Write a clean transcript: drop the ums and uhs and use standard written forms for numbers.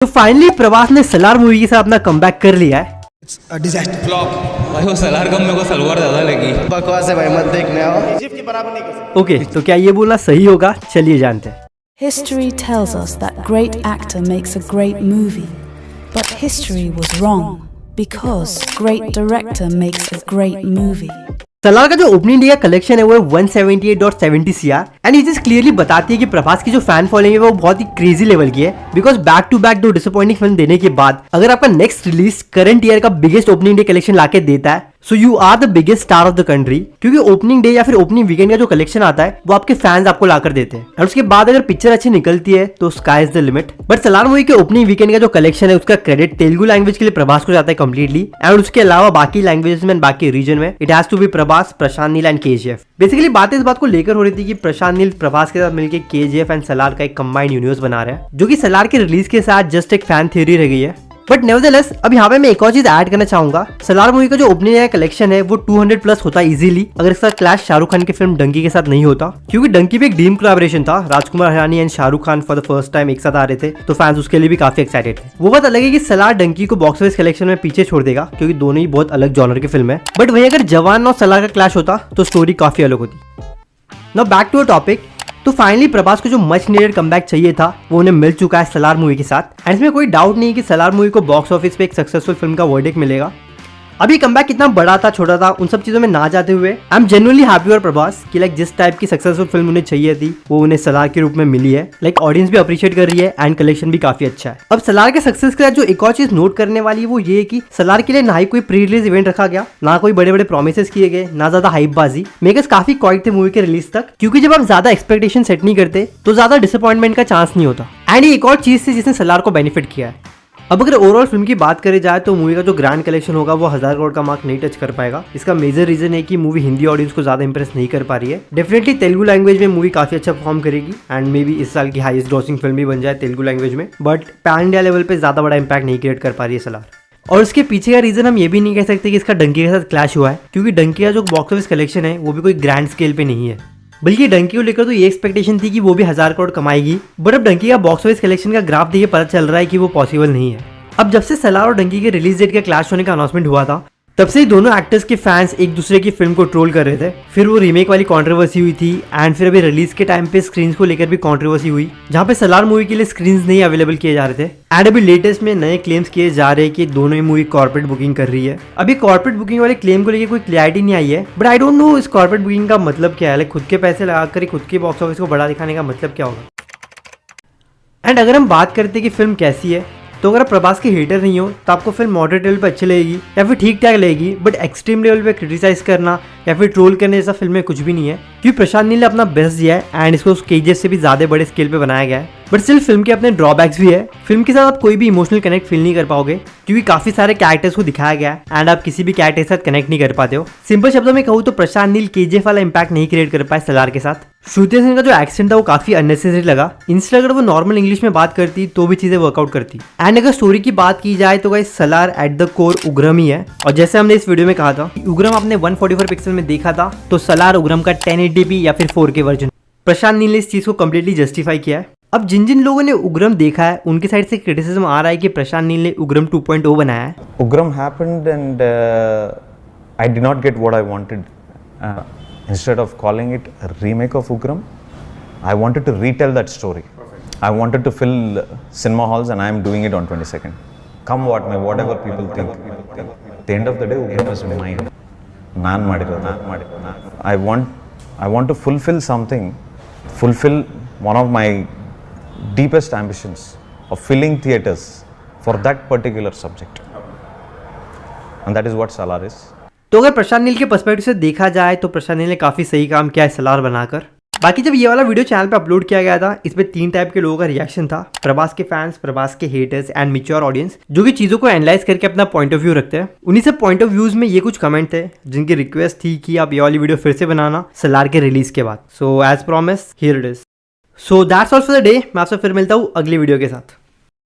तो फाइनली प्रभास ने सलार मूवी के साथ अपना कमबैक कर लिया है। डिजास्टर फ्लॉप भाई, वो सलार कम मेरे को सलवार ज्यादा लगी। बकवास है भाई, मत देखने आओ। केजीएफ की बराबर नहीं कर सकते। ओके, तो क्या ये बोलना सही होगा? चलिए जानते हैं। History tells us that great actor makes a great movie, but history was wrong because great director makes a great movie. Salaar का जो ओपनिंग डे का कलेक्शन है वो 178.70 CR एंड ये चीज क्लियरली बताती है कि प्रभास की जो फैन फॉलोइंग है वो बहुत ही क्रेजी लेवल की है। बिकॉज बैक टू बैक दो डिसअपॉइंटिंग फिल्म देने के बाद अगर आपका नेक्स्ट रिलीज करंट ईयर का बिगेस्ट ओपनिंग डे कलेक्शन लाके देता है, so you are the biggest star of the country. क्योंकि ओपनिंग डे या फिर ओपनिंग वीकेंड का जो कलेक्शन आता है वो आपके फैंस आपको लाकर देते हैं और उसके बाद अगर पिक्चर अच्छी निकलती है तो sky is the limit. But Salaar movie के ओपनिंग वीकेंड का जो कलेक्शन है उसका क्रेडिट तेलुगु लैंग्वेज के लिए प्रभास को जाता है कंप्लीटली, एंड उसके अलावा बाकी लैंग्वेजेस में बाकी रीजन में it has to be Prabhas, Prashanth Neel and KGF. Basically बात इस बात को लेकर हो रही थी कि प्रशांत नील प्रभास के साथ मिलकर केजीएफ एंड सलार का एक कंबाइंड यूनिवर्स बना रहा है, जो कि सलार के रिलीज के साथ जस्ट एक फैन थ्योरी रह गई है। बट नेवरदलेस अब यहाँ पे मैं एक और चीज ऐड करना चाहूंगा। सलार मूवी का जो ओपनिंग कलेक्शन है वो 200 प्लस होता इजीली अगर इसका क्लैश शाहरुख खान की फिल्म डंकी के साथ नहीं होता, क्योंकि डंकी भी एक ड्रीम कोलैबोरेशन था। Rajkumar Hirani and Shahrukh Khan for the first time एक साथ आ रहे थे, तो फैंस उसके लिए भी काफी एक्साइटेड थे। वो बात अलग है कि सलार डंकी को बॉक्स ऑफिस कलेक्शन में पीछे छोड़ देगा, क्योंकि दोनों ही बहुत अलग जॉनर के फिल्म है। बट वही अगर जवान और सलार का क्लैश होता तो स्टोरी काफी अलग होती। Now back to a topic. तो फाइनली प्रभास को जो मच नीडेड कमबैक चाहिए था वो उन्हें मिल चुका है सलार मूवी के साथ, एंड इसमें कोई डाउट नहीं कि सलार मूवी को बॉक्स ऑफिस पे एक सक्सेसफुल फिल्म का वर्डिक्ट मिलेगा। अभी कमबैक कितना बड़ा था छोटा था उन सब चीजों में ना जाते हुए I am genuinely happy for Prabhas कि लाइक जिस टाइप की सक्सेसफुल फिल्म उन्हें चाहिए थी वो उन्हें सलार के रूप में मिली है। लाइक ऑडियंस भी अप्रिशिएट कर रही है एंड कलेक्शन भी काफी अच्छा है। अब सलार के सक्सेस के साथ जो एक और चीज नोट करने वाली है वो ये है कि सलार के लिए ना ही कोई प्री रिलीज इवेंट रखा गया, ना कोई बड़े बड़े प्रोमिसेस किए गए, ना ज्यादा हाइप बाजी। मेकर्स काफी क्वाइट थे मूवी के रिलीज तक, क्योंकि जब आप ज्यादा एक्सपेक्टेशन सेट नहीं करते तो ज्यादा डिसअपॉइंटमेंट का चांस नहीं होता। एंड ये एक और चीज थी जिसने सलार को बेनिफिट किया है। अब अगर ओवरऑल फिल्म की बात करी जाए तो मूवी का जो ग्रैंड कलेक्शन होगा वो 1000 करोड़ का मार्क नहीं टच कर पाएगा। इसका मेजर रीजन है कि मूवी हिंदी ऑडियंस को ज्यादा इंप्रेस नहीं कर पा रही है। डेफिनेटली तेलुगु लैंग्वेज में मूवी काफी अच्छा परफॉर्म करेगी एंड मे बी इस साल की हाईएस्ट ग्रॉसिंग फिल्म भी बन जाए तेलुगु लैंग्वेज में, बट पैन इंडिया लेवल पे ज्यादा बड़ा इंपैक्ट नहीं क्रिएट कर पा रही है सलार। और उसके पीछे का रीजन हम ये भी नहीं कह सकते कि इसका डंकी के साथ क्लैश हुआ है, क्योंकि डंकी का जो बॉक्स ऑफिस कलेक्शन है वो भी कोई ग्रैंड स्केल पे नहीं है। बल्कि डंकी को लेकर तो ये एक्सपेक्टेशन थी कि वो भी 1000 करोड़ कमाएगी, बट अब डंकी का बॉक्स ऑफिस कलेक्शन का ग्राफ देखिए पता चल रहा है कि वो पॉसिबल नहीं है। अब जब से सलार और डंकी के रिलीज डेट के क्लैश होने का अनाउंसमेंट हुआ था तब से ही दोनों एक्टर्स के फैंस एक दूसरे की फिल्म को ट्रोल कर रहे थे। फिर वो रीमेक वाली कंट्रोवर्सी हुई थी एंड फिर अभी रिलीज के टाइम पे स्क्रीन्स को लेकर भी कंट्रोवर्सी हुई, जहां पे सलार मूवी के लिए स्क्रीन्स नहीं अवेलेबल किए जा रहे थे। एंड अभी लेटेस्ट में नए क्लेम्स किए जा रहे हैं कि दोनों ही मूवी कॉर्पोरेट बुकिंग कर रही है। अभी कॉर्पोरेट बुकिंग वाले क्लेम को लेकर कोई क्लैरिटी नहीं आई है, बट आई डोंट नो इस कॉर्पोरेट बुकिंग का मतलब क्या है। लाइक खुद के पैसे लगाकर खुद के बॉक्स ऑफिस को बड़ा दिखाने का मतलब क्या होगा। एंड अगर हम बात करते कि फिल्म कैसी है, तो अगर आप प्रभास के हेटर नहीं हो तो आपको फिल्म मॉडरेट लेवल पे अच्छी लगेगी या फिर ठीक ठाक लगेगी, बट एक्सट्रीम लेवल पे क्रिटिसाइज करना या फिर ट्रोल करने जैसा फिल्म में कुछ भी नहीं है। क्योंकि प्रशांत नील ने अपना बेस्ट दिया है एंड इसको केजीएफ से भी ज्यादा बड़े स्केल पे बनाया गया है, बट स्टिल फिल्म के अपने ड्रॉबैक्स भी है। फिल्म के साथ आप कोई भी इमोशनल कनेक्ट फील नहीं कर पाओगे, क्योंकि काफी सारे कैरेक्टर्स को दिखाया गया है एंड आप किसी भी कैरेक्टर के साथ कनेक्ट नहीं कर पाते हो। सिंपल शब्दों में कहूँ तो प्रशांत नील केजीएफ वाला इंपैक्ट नहीं क्रिएट कर पाए सलार के साथ। श्रुति सिंह का जो एक्सेंट था वो काफी अननेसेसरी लगा। इंस्टेड अगर वो नॉर्मल इंग्लिश में बात करती तो भी चीजें वर्कआउट करती। एंड अगर स्टोरी की बात की जाए तो guys Salaar at the core Ugram ही है, और जैसे हमने इस वीडियो में कहा था उग्रम आपने 144 पिक्सल में देखा था, तो सलार उग्रम का 1080p या फिर 4K वर्जन। प्रशांत नील ने इस चीज को कम्प्लीटली जस्टिफाई किया है। अब जिन जिन लोगों ने उग्रम देखा है उनकी साइड से क्रिटिसिज्म आ रहा है कि प्रशांत नील ने उग्रम 2.0 बनाया है। Ugram happened and I did not get what I wanted. Instead of calling it a remake of Ugram, I wanted to retell that story. Perfect. I wanted to fill cinema halls and I am doing it on 22nd. Come what may, whatever people think. At the end of the day, Ugram is mine. Naan madirodu. I want to fulfill one of my deepest ambitions of filling theatres for that particular subject, and that is what Salar is. तो अगर प्रशांत नील के perspective से देखा जाए तो प्रशांत नील ने काफी सही काम किया है सलार बनाकर। बाकी जब ये वाला वीडियो चैनल पे अपलोड किया गया था इस पे 3 टाइप के लोगों का रिएक्शन था। प्रभास के फैंस, प्रभास के हेटर्स एंड मैच्योर ऑडियंस, जो कि चीजों को एनालाइज करके अपना पॉइंट ऑफ व्यू रखते हैं। उन्हीं सब पॉइंट ऑफ व्यूज में ये कुछ कमेंट थे जिनकी रिक्वेस्ट थी कि आप ये वाली वीडियो फिर से बनाना सलार के रिलीज के बाद। So as promise here it is. So that's all for the day. मैं आपसे फिर मिलता हूँ अगली वीडियो के साथ।